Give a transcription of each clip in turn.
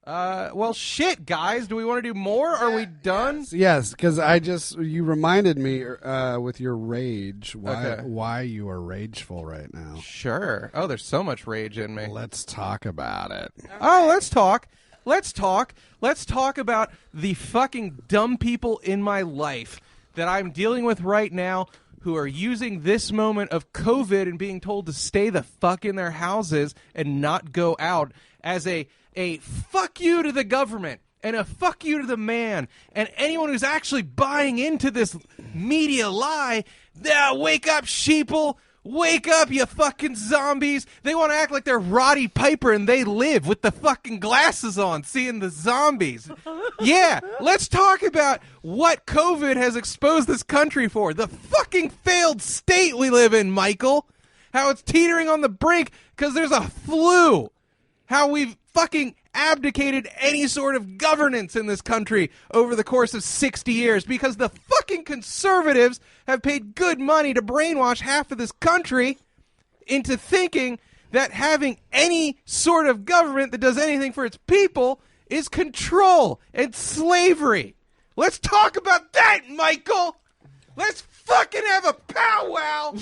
Well, shit, guys. Do we want to do more? Are we done? Yes, because you reminded me with your rage why you are rageful right now. Sure. Oh, there's so much rage in me. Let's talk about it. Oh, let's talk. Let's talk. Let's talk about the fucking dumb people in my life that I'm dealing with right now who are using this moment of COVID and being told to stay the fuck in their houses and not go out as a fuck you to the government and a fuck you to the man and anyone who's actually buying into this media lie. Wake up, sheeple. Wake up, you fucking zombies. They want to act like they're Roddy Piper and they live with the fucking glasses on, seeing the zombies. Yeah, let's talk about what COVID has exposed this country for. The fucking failed state we live in, Michael. How it's teetering on the brink because there's a flu. How we've fucking abdicated any sort of governance in this country over the course of 60 years because the fucking conservatives have paid good money to brainwash half of this country into thinking that having any sort of government that does anything for its people is control and slavery. Let's talk about that, Michael. Let's fucking have a powwow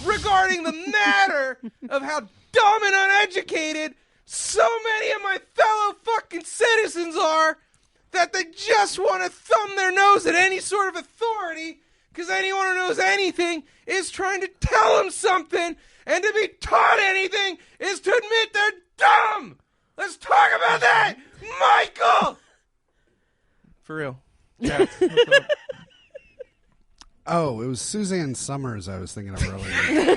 regarding the matter of how dumb and uneducated so many of my fellow fucking citizens are that they just want to thumb their nose at any sort of authority because anyone who knows anything is trying to tell them something, and to be taught anything is to admit they're dumb. Let's talk about that, Michael! For real. Oh, it was Suzanne Summers I was thinking of earlier.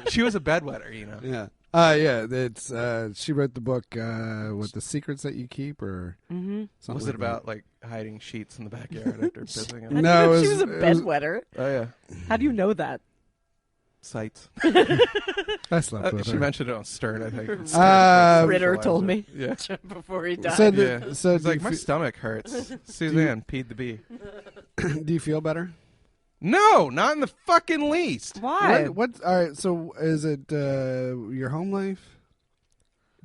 She was a bedwetter, you know. Yeah. Yeah, it's she wrote the book with the secrets that you keep, or something. Was it about like hiding sheets in the backyard after pissing? No, she was a bedwetter. Oh yeah. How do you know that? Sites. I slept with She her. mentioned it on Stern, I think. Ritter told me before he died. So he's like, my stomach hurts. Suzanne peed the bee. Do you feel better? No, not in the fucking least. Why? What? All right. So is it your home life?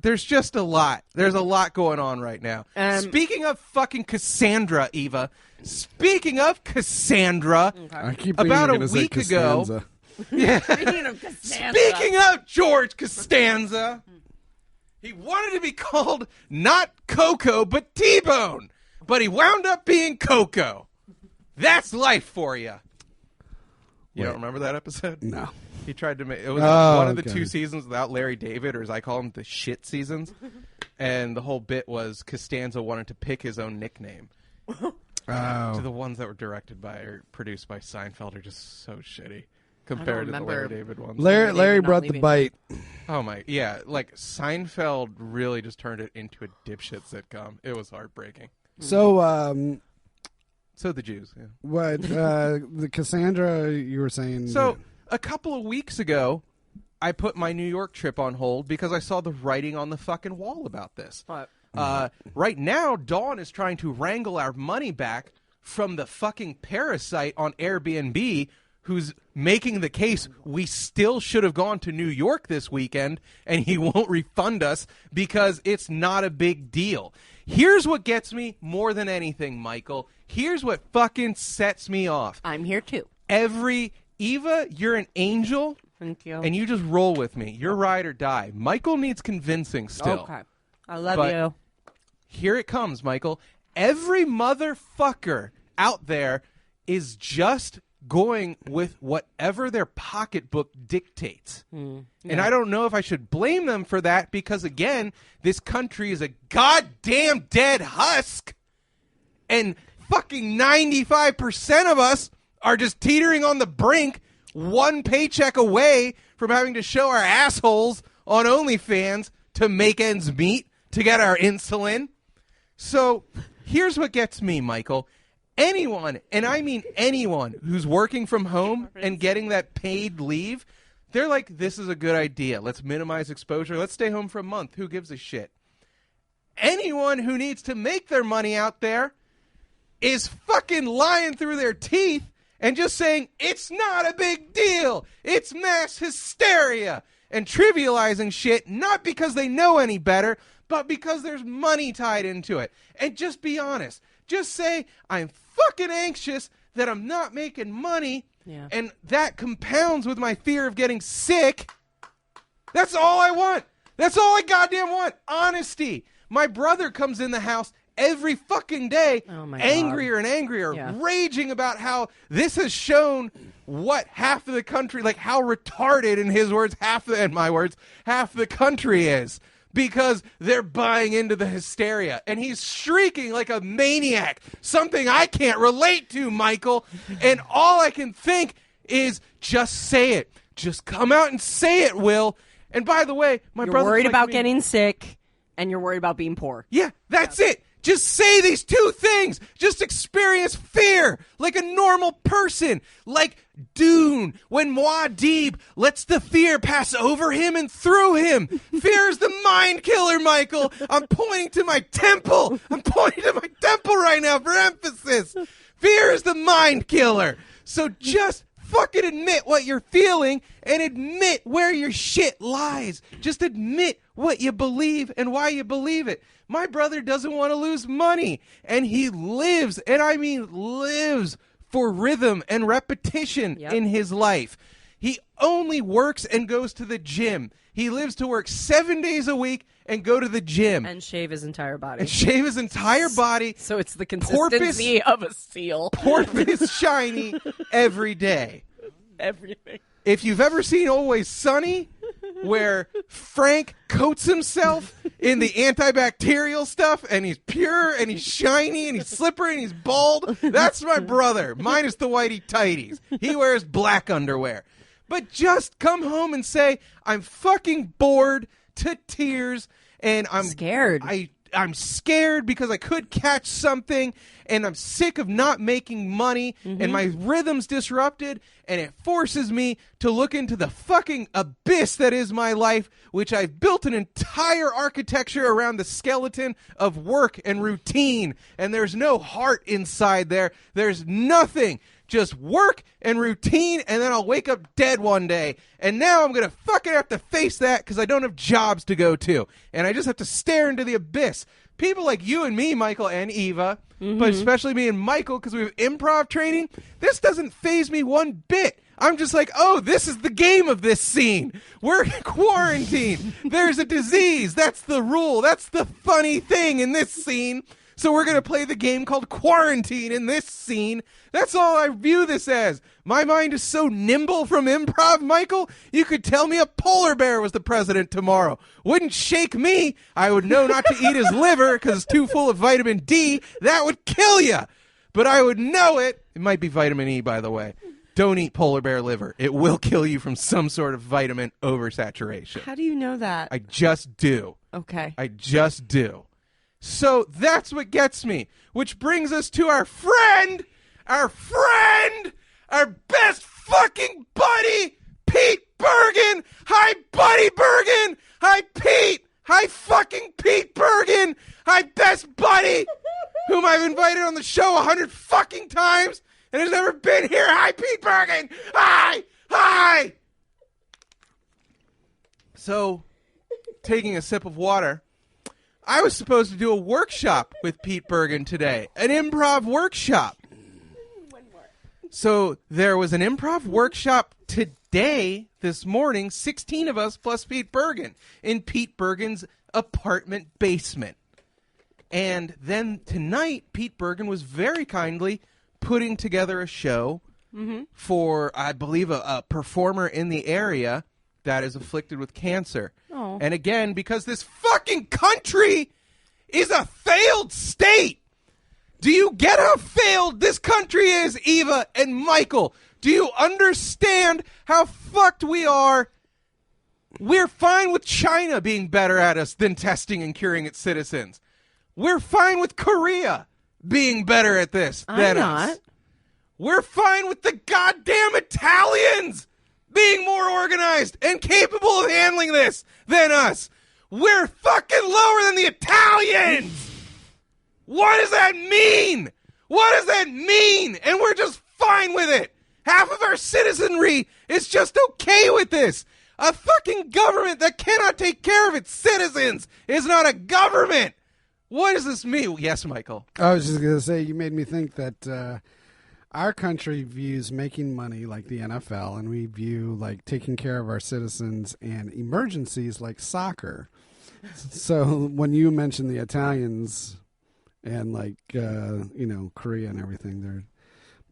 There's just a lot. There's a lot going on right now. Speaking of fucking Cassandra, Eva. Speaking of Cassandra, I keep about a gonna say week ago. Costanza. Yeah. Speaking of Costanza. Speaking of George Costanza, he wanted to be called not Coco, but T-Bone. But he wound up being Coco. That's life for you. You don't remember that episode? No. He tried to make it was one of the 2 seasons without Larry David, or as I call them, the shit seasons. And the whole bit was Costanza wanted to pick his own nickname. To the ones that were directed by or produced by Seinfeld are just so shitty compared to the Larry David ones. Larry brought the bite. Oh my, yeah, like Seinfeld really just turned it into a dipshit sitcom. It was heartbreaking. So, So the Jews, yeah. what the Cassandra you were saying? So a couple of weeks ago, I put my New York trip on hold because I saw the writing on the fucking wall about this. What? Right now, Dawn is trying to wrangle our money back from the fucking parasite on Airbnb who's making the case we still should have gone to New York this weekend and he won't refund us because it's not a big deal. Here's what gets me more than anything, Michael. Here's what fucking sets me off. I'm here too. Eva, you're an angel. Thank you. And you just roll with me. You're ride or die. Michael needs convincing still. Okay. I love you. Here it comes, Michael. Every motherfucker out there is just going with whatever their pocketbook dictates. And I don't know if I should blame them for that because, again, this country is a goddamn dead husk. And fucking 95% of us are just teetering on the brink, one paycheck away from having to show our assholes on OnlyFans to make ends meet, to get our insulin. So here's what gets me, Michael. Anyone, and I mean anyone, who's working from home and getting that paid leave, they're like, this is a good idea. Let's minimize exposure. Let's stay home for a month. Who gives a shit? Anyone who needs to make their money out there is fucking lying through their teeth and just saying, it's not a big deal. It's mass hysteria. And trivializing shit, not because they know any better, but because there's money tied into it. And just be honest. Just say, I'm fucking anxious that I'm not making money, and that compounds with my fear of getting sick. That's all I want. That's all I goddamn want. Honesty. My brother comes in the house every fucking day, angrier and angrier, raging about how this has shown what half of the country, like how retarded, in his words, and my words, half the country is. Because they're buying into the hysteria. And he's shrieking like a maniac. Something I can't relate to, Michael. And all I can think is, just say it. Just come out and say it, Will. And by the way, my brother's worried like about me. getting sick, and you're worried about being poor. Yeah, that's it. Just say these two things. Just experience fear like a normal person. Like Dune, when Muad'Dib lets the fear pass over him and through him. Fear is the mind killer, Michael. I'm pointing to my temple. I'm pointing to my temple right now for emphasis. Fear is the mind killer. So just fucking admit what you're feeling and admit where your shit lies. Just admit what you believe and why you believe it. My brother doesn't want to lose money, and he lives, and I mean lives, for rhythm and repetition in his life. He only works and goes to the gym. He lives to work 7 days a week and go to the gym. And shave his entire body. So it's the consistency of a seal. Porpoise shiny every day. Everything. If you've ever seen Always Sunny, where Frank coats himself in the antibacterial stuff, and he's pure, and he's shiny, and he's slippery, and he's bald, that's my brother, minus the whitey tighties. He wears black underwear. But just come home and say, I'm fucking bored to tears, and I'm scared. I'm scared because I could catch something, and I'm sick of not making money, and my rhythm's disrupted, and it forces me to look into the fucking abyss that is my life, which I've built an entire architecture around the skeleton of work and routine, and there's no heart inside there. There's nothing. Just work and routine, and then I'll wake up dead one day. And now I'm going to fucking have to face that because I don't have jobs to go to. And I just have to stare into the abyss. People like you and me, Michael and Eva, but especially me and Michael, because we have improv training, this doesn't faze me one bit. I'm just like, oh, this is the game of this scene. We're quarantined. There's a disease. That's the rule. That's the funny thing in this scene. So we're going to play the game called Quarantine in this scene. That's all I view this as. My mind is so nimble from improv, Michael, you could tell me a polar bear was the president tomorrow. Wouldn't shake me. I would know not to eat his liver because it's too full of vitamin D. That would kill you. But I would know it. It might be vitamin E, by the way. Don't eat polar bear liver. It will kill you from some sort of vitamin oversaturation. How do you know that? I just do. Okay. I just do. So that's what gets me, which brings us to our friend, our best fucking buddy, Pete Bergen. Hi, buddy Bergen. Hi, Pete. Hi, fucking Pete Bergen. Hi, best buddy, whom I've invited on the show 100 fucking times and has never been here. Hi, Pete Bergen. Hi. So, taking a sip of water, I was supposed to do a workshop with Pete Bergen today, an improv workshop. So there was an improv workshop today, this morning, 16 of us plus Pete Bergen, in Pete Bergen's apartment basement. And then tonight, Pete Bergen was very kindly putting together a show for, I believe, a performer in the area that is afflicted with cancer. Oh. And again, because this fucking country is a failed state. Do you get how failed this country is, Eva and Michael? Do you understand how fucked we are? We're fine with China being better at us than testing and curing its citizens. We're fine with Korea being better at this than us. We're fine with the goddamn Italians being more organized and capable of handling this than us. We're fucking lower than the Italians. What does that mean? What does that mean? And we're just fine with it. Half of our citizenry is just okay with this. A fucking government that cannot take care of its citizens is not a government. What does this mean? Yes, Michael. I was just going to say, you made me think that our country views making money like the NFL, and we view like taking care of our citizens and emergencies like soccer. So when you mention the Italians and like Korea and everything, they're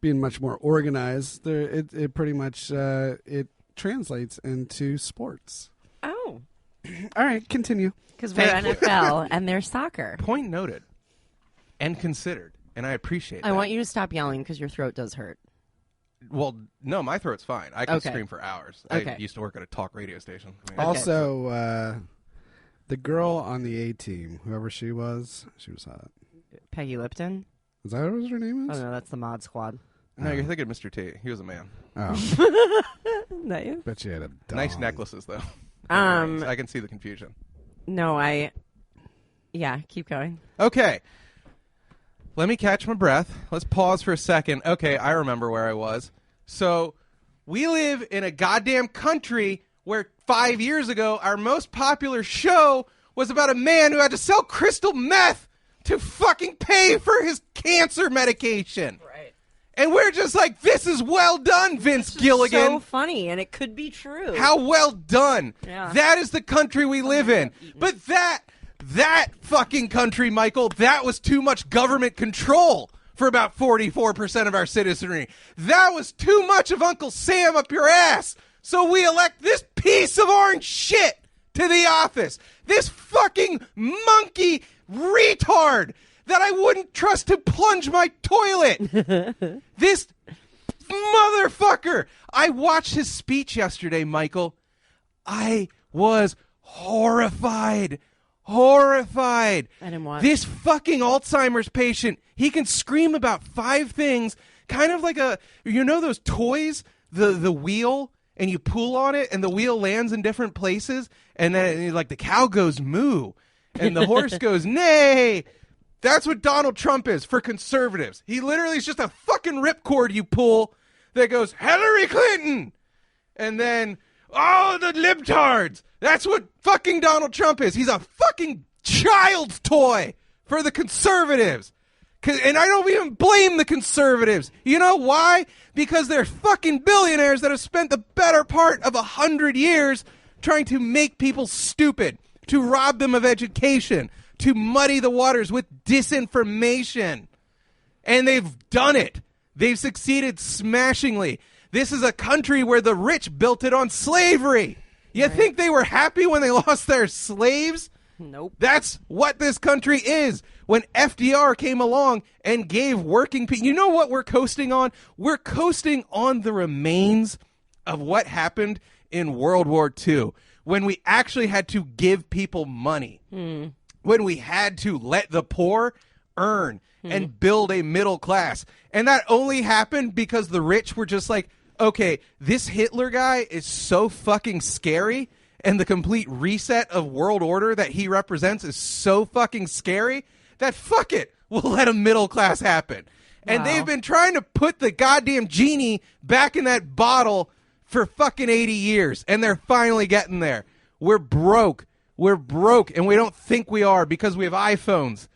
being much more organized. It pretty much it translates into sports. Oh, all right, continue. Because we're NFL and they're soccer. Point noted and considered, and I appreciate that. I want you to stop yelling because your throat does hurt. Well, no, my throat's fine. I can scream for hours. Okay. I used to work at a talk radio station. Also, the girl on the A-team, whoever she was hot. Peggy Lipton? Is that what her name is? Oh, no, that's the Mod Squad. No, you're thinking of Mr. T. He was a man. Oh. Not you? Bet you had a dog. Nice necklaces, though. I can see the confusion. No, yeah, keep going. Okay. Let me catch my breath. Let's pause for a second. Okay, I remember where I was. So, we live in a goddamn country where 5 years ago, our most popular show was about a man who had to sell crystal meth to fucking pay for his cancer medication. Right. And we're just like, this is well done, Vince Gilligan. So funny, and it could be true. How well done. Yeah. That is the country we live in. But that fucking country, Michael, that was too much government control for about 44% of our citizenry. That was too much of Uncle Sam up your ass. So we elect this piece of orange shit to the office. This fucking monkey retard that I wouldn't trust to plunge my toilet. This motherfucker. I watched his speech yesterday, Michael. I was horrified. I didn't watch. This fucking Alzheimer's patient, he can scream about 5 things, kind of like those toys, the wheel, and you pull on it, and the wheel lands in different places, and then like the cow goes moo, and the horse goes neigh. That's what Donald Trump is for conservatives. He literally is just a fucking ripcord you pull that goes, Hillary Clinton! And then, the libtards! That's what fucking Donald Trump is. He's a fucking child's toy for the conservatives. And I don't even blame the conservatives. You know why? Because they're fucking billionaires that have spent the better part of 100 years trying to make people stupid, to rob them of education, to muddy the waters with disinformation. And they've done it. They've succeeded smashingly. This is a country where the rich built it on slavery. You think they were happy when they lost their slaves? Nope. That's what this country is. When FDR came along and gave working people, you know what we're coasting on? We're coasting on the remains of what happened in World War II, when we actually had to give people money, when we had to let the poor earn and build a middle class. And that only happened because the rich were just like, okay, this Hitler guy is so fucking scary, and the complete reset of world order that he represents is so fucking scary that fuck it, we'll let a middle class happen. Wow. And they've been trying to put the goddamn genie back in that bottle for fucking 80 years, and they're finally getting there. We're broke, and we don't think we are because we have iPhones.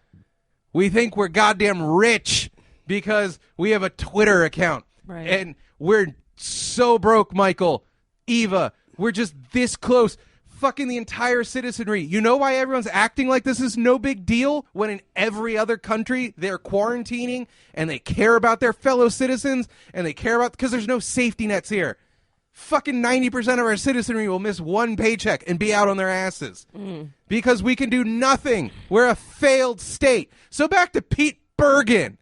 We think we're goddamn rich because we have a Twitter account. Right. And we're so broke, Michael, Eva. We're just this close. Fucking the entire citizenry. You know why everyone's acting like this is no big deal when in every other country they're quarantining and they care about their fellow citizens and they care about, because there's no safety nets here. Fucking 90% of our citizenry will miss one paycheck and be out on their asses because we can do nothing. We're a failed state. So back to Pete Bergen.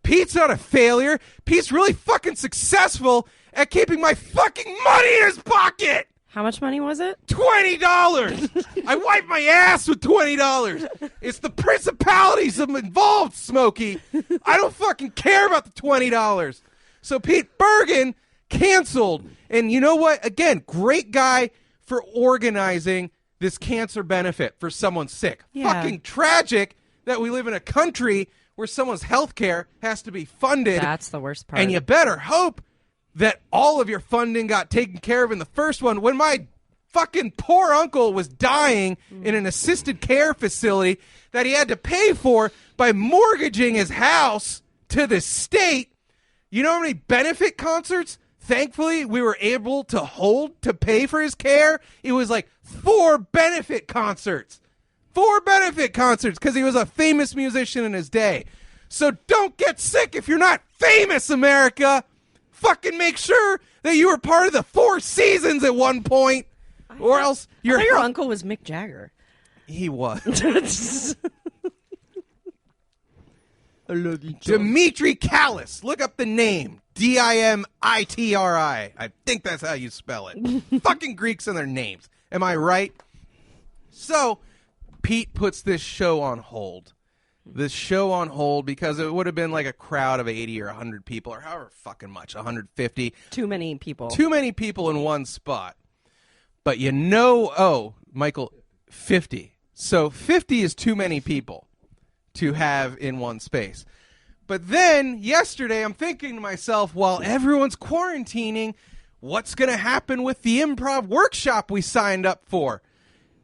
Pete's not a failure. Pete's really fucking successful at keeping my fucking money in his pocket. How much money was it? $20. I wipe my ass with $20. It's the principalities that involved, Smokey. I don't fucking care about the $20. So Pete Bergen canceled. And you know what? Again, great guy for organizing this cancer benefit for someone sick. Yeah. Fucking tragic that we live in a country where someone's health care has to be funded. That's the worst part. And you better hope that all of your funding got taken care of in the first one. When my fucking poor uncle was dying in an assisted care facility that he had to pay for by mortgaging his house to the state. You know how many benefit concerts, thankfully, we were able to hold to pay for his care? It was like 4 benefit concerts. 4 benefit concerts because he was a famous musician in his day. So don't get sick if you're not famous, America. Fucking make sure that you were part of the 4 Seasons at one point. Or else your uncle was Mick Jagger. He was. Dimitri Callis. Look up the name. Dimitri. I think that's how you spell it. Fucking Greeks and their names. Am I right? So, Pete puts this show on hold. This show on hold because it would have been like a crowd of 80 or 100 people or however fucking much, 150. Too many people. Too many people in one spot. But Michael, 50. So 50 is too many people to have in one space. But then yesterday I'm thinking to myself, while everyone's quarantining, what's going to happen with the improv workshop we signed up for?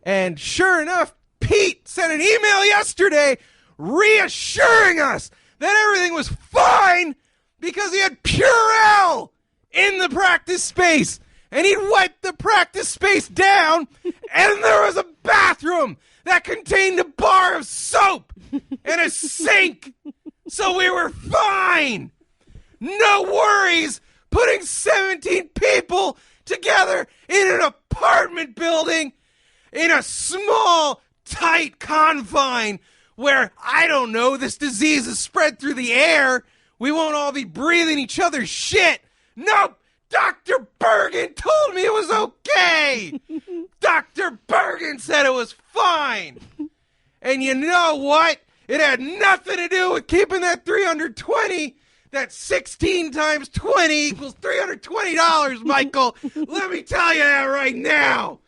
And sure enough, Pete sent an email yesterday reassuring us that everything was fine because he had Purell in the practice space. And he'd wiped the practice space down, and there was a bathroom that contained a bar of soap and a sink. So we were fine. No worries putting 17 people together in an apartment building in a small, tight confine where, I don't know, this disease is spread through the air. We won't all be breathing each other's shit. Nope. Dr. Bergen told me it was okay. Dr. Bergen said it was fine. And you know what? It had nothing to do with keeping that 320. That 16 times 20 equals $320, Michael. Let me tell you that right now.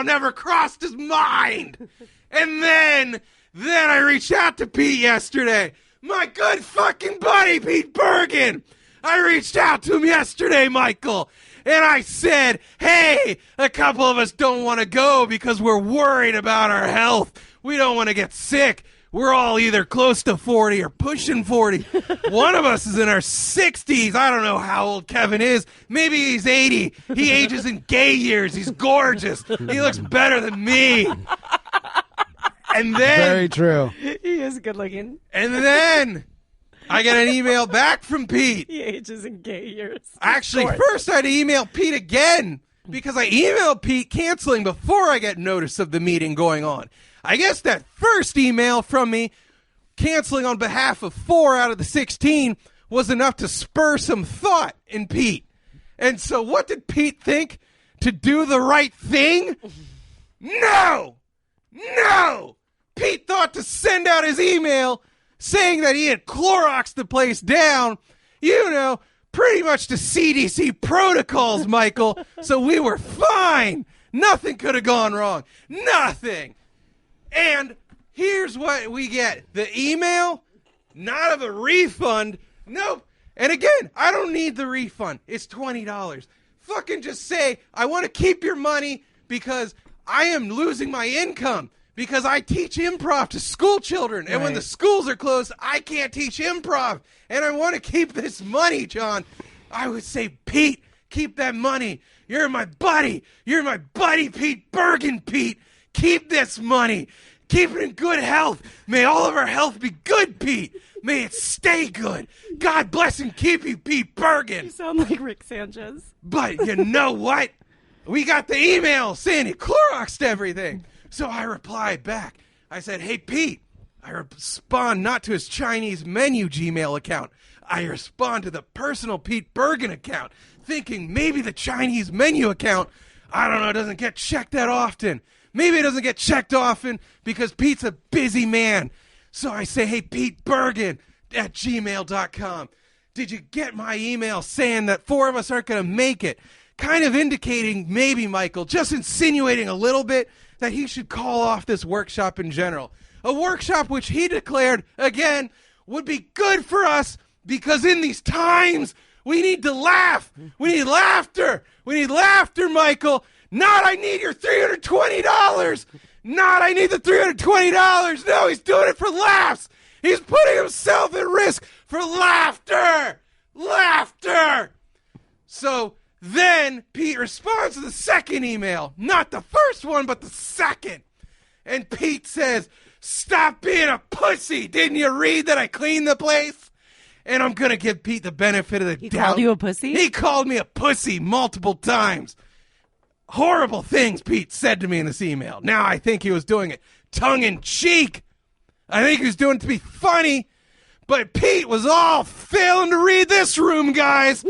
Never crossed his mind. And then I reached out to Pete yesterday. My good fucking buddy, Pete Bergen. I reached out to him yesterday, Michael, and I said, hey, a couple of us don't want to go because we're worried about our health. We don't want to get sick. We're all either close to 40 or pushing 40. One of us is in our 60s. I don't know how old Kevin is. Maybe he's 80. He ages in gay years. He's gorgeous. He looks better than me. And then... Very true. He is good looking. And then... I get an email back from Pete. He ages in gay years. Actually, first I had to email Pete again because I emailed Pete canceling before I get notice of the meeting going on. I guess that first email from me canceling on behalf of 4 out of the 16 was enough to spur some thought in Pete. And so what did Pete think? To do the right thing? No! Pete thought to send out his email saying that he had Cloroxed the place down, pretty much to CDC protocols, Michael. So we were fine. Nothing could have gone wrong. Nothing. And here's what we get. The email, not of a refund. Nope. And again, I don't need the refund. It's $20. Fucking just say, I want to keep your money because I am losing my income. Because I teach improv to school children. And when the schools are closed, I can't teach improv. And I want to keep this money, John. I would say, Pete, keep that money. You're my buddy. Pete Bergen, Pete. Keep this money. Keep it in good health. May all of our health be good, Pete. May it stay good. God bless and keep you, Pete Bergen. You sound like Rick Sanchez. But you know what? We got the email saying he Cloroxed everything. So I replied back. I said, hey, Pete. I respond not to his Chinese menu Gmail account. I respond to the personal Pete Bergen account, thinking maybe the Chinese menu account, I don't know, doesn't get checked that often. Maybe it doesn't get checked often because Pete's a busy man. So I say, hey, Pete Bergen at gmail.com. Did you get my email saying that 4 of us aren't going to make it? Kind of indicating maybe, Michael, just insinuating a little bit that he should call off this workshop in general. A workshop which he declared, again, would be good for us because in these times We need to laugh. We need laughter. We need laughter, Michael. Not I need your $320. Not I need the $320. No, he's doing it for laughs. He's putting himself at risk for laughter. Laughter. So then Pete responds to the second email. Not the first one, but the second. And Pete says, stop being a pussy. Didn't you read that I cleaned the place? And I'm going to give Pete the benefit of the doubt. He called you a pussy? He called me a pussy multiple times. Horrible things Pete said to me in this email. Now I think he was doing it tongue-in-cheek. I think he was doing it to be funny. But Pete was all failing to read this room, guys.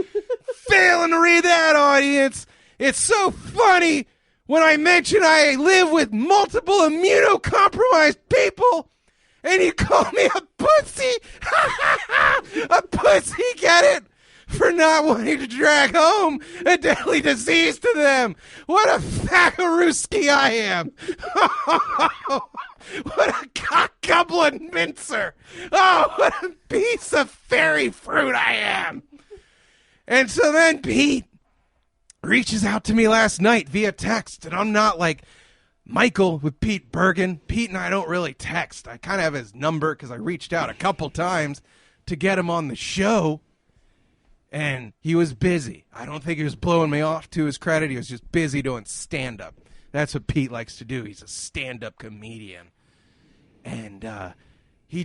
Failing to read that, audience. It's so funny when I mention I live with multiple immunocompromised people, and you call me a pussy? A pussy, get it? For not wanting to drag home a deadly disease to them. What a Fakarooski I am. What a cock-goblin mincer. Oh, what a piece of fairy fruit I am. And so then Pete reaches out to me last night via text, and I'm not like Michael with Pete Bergen. Pete and I don't really text. I kind of have his number because I reached out a couple times to get him on the show, and he was busy. I don't think he was blowing me off, to his credit. He was just busy doing stand-up. That's what Pete likes to do. He's a stand-up comedian. And he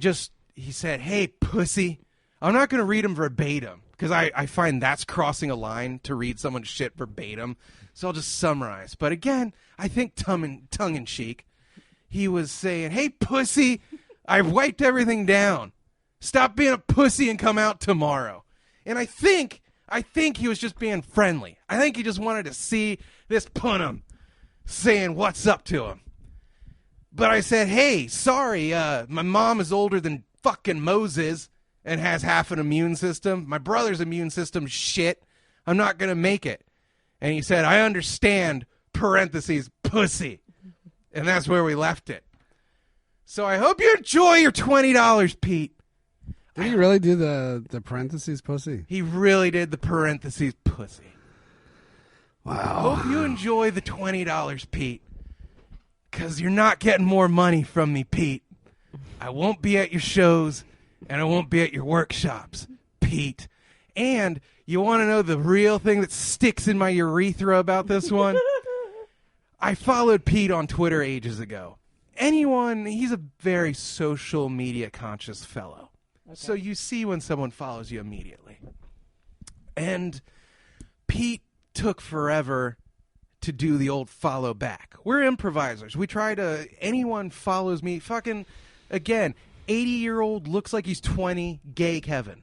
said, hey, pussy. I'm not going to read him verbatim because I find that's crossing a line to read someone's shit verbatim. So I'll just summarize. But again, I think tongue-in-cheek. He was saying, hey, pussy, I've wiped everything down. Stop being a pussy and come out tomorrow. And I think he was just being friendly. I think he just wanted to see this punum saying what's up to him. But I said, hey, sorry, my mom is older than fucking Moses and has half an immune system. My brother's immune system's shit. I'm not going to make it. And he said, I understand, parentheses, pussy. And that's where we left it. So I hope you enjoy your $20, Pete. Did he really do the parentheses pussy? He really did the parentheses pussy. Wow. I hope you enjoy the $20, Pete. Because you're not getting more money from me, Pete. I won't be at your shows, and I won't be at your workshops, Pete. And you want to know the real thing that sticks in my urethra about this one? I followed Pete on Twitter ages ago. He's a very social media conscious fellow. Okay. So you see when someone follows you immediately. And Pete took forever to do the old follow back. We're improvisers. We try to, anyone follows me, fucking, again, 80-year-old, looks like he's 20, gay Kevin,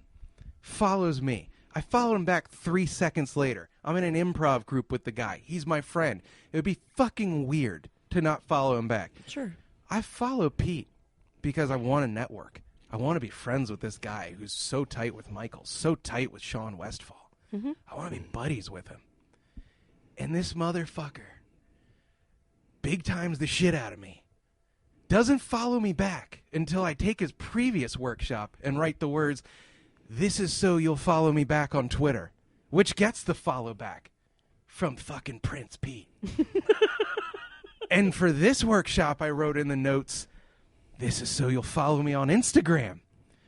follows me. I followed him back 3 seconds later. I'm in an improv group with the guy. He's my friend. It would be fucking weird to not follow him back. Sure. I follow Pete because I want to network. I want to be friends with this guy who's so tight with Michael, so tight with Sean Westfall. Mm-hmm. I want to be buddies with him. And this motherfucker big times the shit out of me. Doesn't follow me back until I take his previous workshop and write the words, "This is so you'll follow me back on Twitter," which gets the follow back from fucking Prince Pete. And for this workshop, I wrote in the notes, "This is so you'll follow me on Instagram,"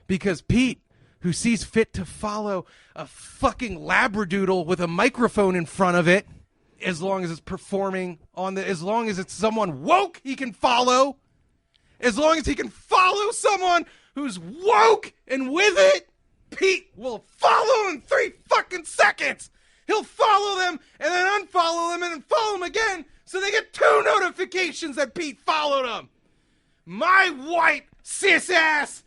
because Pete, who sees fit to follow a fucking labradoodle with a microphone in front of it, as long as it's performing as long as it's someone woke he can follow, as long as he can follow someone who's woke and with it, Pete will follow in 3 fucking seconds. He'll follow them and then unfollow them and then follow them again so they get 2 notifications that Pete followed them. My white cis ass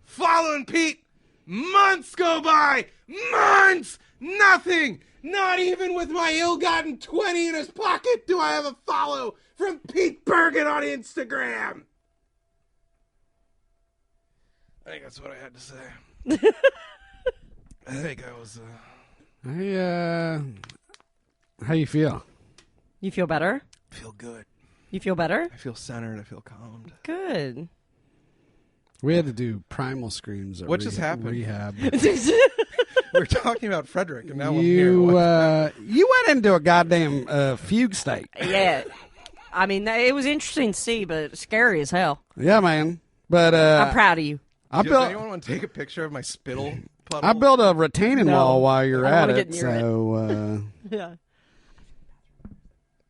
following Pete. Months go by. Months. Nothing. Not even with my ill-gotten 20 in his pocket do I have a follow from Pete Bergen on Instagram. I think that's what I had to say. I think I was... How you feel? You feel better? I feel good. You feel better? I feel centered. I feel calmed. Good. We had to do primal screams at what just happened? Rehab. We were talking about Frederick, and now I'm here. You went into a goddamn fugue state. Yeah. I mean, it was interesting to see, but scary as hell. Yeah, man. But I'm proud of you. Does anyone want to take a picture of my spittle puddle? I built a retaining wall while you're I at don't it. wanna get near So, Yeah.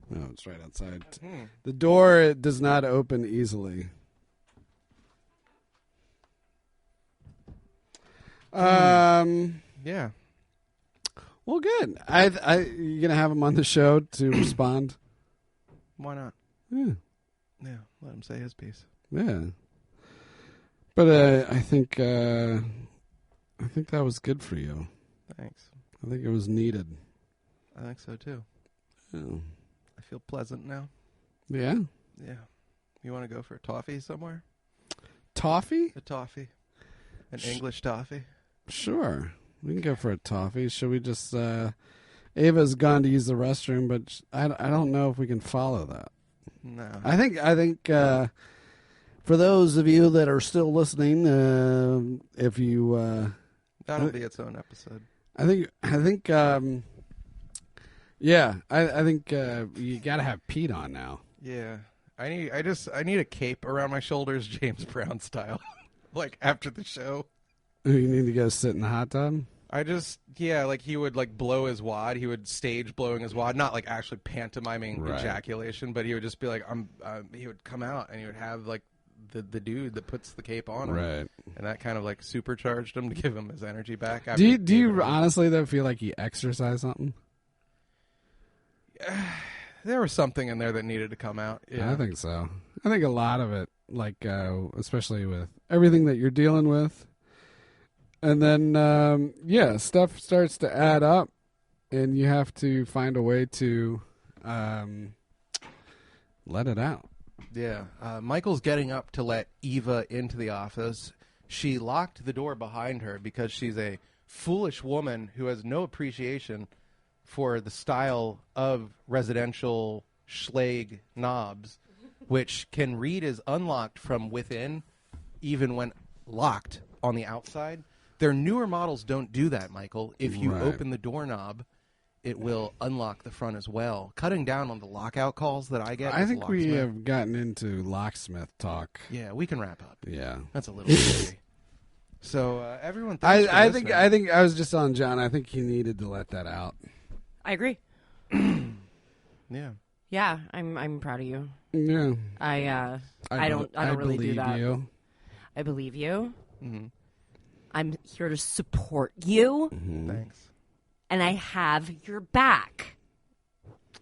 no, it's right outside. The door does not open easily. Yeah. Well, good. You gonna have him on the show to respond? Why not? Yeah. Yeah, let him say his piece. Yeah. But I think that was good for you. Thanks. I think it was needed. I think so, too. Yeah. I feel pleasant now. Yeah. Yeah. You want to go for a toffee somewhere? Toffee? A toffee. An English toffee. Sure. We can go for a toffee. Should we just... Ava's gone to use the restroom, but I don't know if we can follow that. No. I think for those of you that are still listening, if you... That'll be its own episode. I think yeah, I think you got to have Pete on now. Yeah. I need a cape around my shoulders, James Brown style. Like after the show. You need to go sit in the hot tub? Like he would like blow his wad. He would stage blowing his wad, not like actually pantomiming Right. ejaculation, but he would just be like, he would come out and he would have like the dude that puts the cape on him. Right. And that kind of like supercharged him to give him his energy back. Do you honestly though feel like you exercise something? There was something in there that needed to come out. Yeah. I think so. I think a lot of it, like especially with everything that you're dealing with. And then, stuff starts to add up, and you have to find a way to let it out. Yeah. Michael's getting up to let Eva into the office. She locked the door behind her because she's a foolish woman who has no appreciation for the style of residential Schlage knobs, which can read as unlocked from within, even when locked on the outside. Their newer models don't do that, Michael. If you open the doorknob, it will unlock the front as well, cutting down on the lockout calls that I get. I think we have gotten into locksmith talk. Yeah, we can wrap up. Yeah, that's a little scary. So everyone, thanks I think I was just on John. I think he needed to let that out. I agree. Yeah. Yeah, I'm proud of you. Yeah. I don't really do that. You. I believe you. Mm-hmm. I'm here to support you. Mm-hmm. Thanks. And I have your back.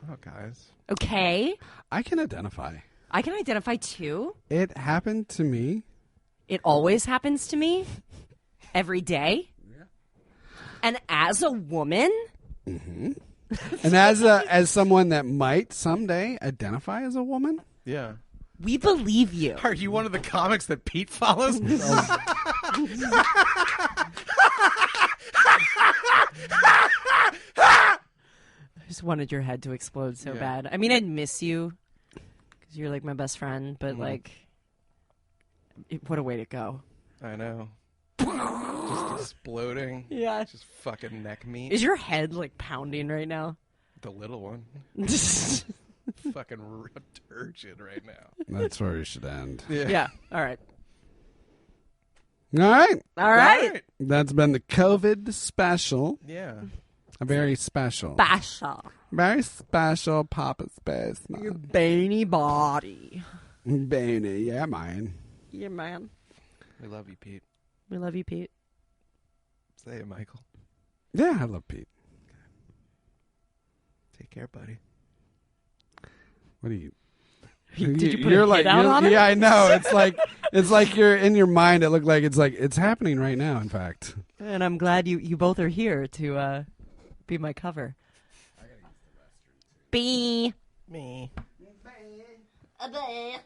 Oh, guys. Okay? I can identify. I can identify too. It happened to me. It always happens to me. Every day. Yeah. And as a woman. Mm-hmm. And as someone that might someday identify as a woman. Yeah. We believe you. Are you one of the comics that Pete follows? I just wanted your head to explode so bad. I mean, I'd miss you because you're like my best friend, but what a way to go. I know. Just exploding. Yeah. Just fucking neck meat. Is your head like pounding right now? The little one. Fucking turgid right now. That's where we should end. Yeah. All right. All right. All That's been the COVID special. Yeah. A very special. Very special Papa Space. Your veiny body. Veiny. Yeah, man. Yeah, man. We love you, Pete. We love you, Pete. Say it, Michael. Yeah, I love Pete. Take care, buddy. What are you? Did you put a hit out on it? Yeah, I know. It's like you're in your mind. It looked like it's happening right now. In fact, and I'm glad you both are here to be my cover. I gotta use the restroom too. Me. Bye.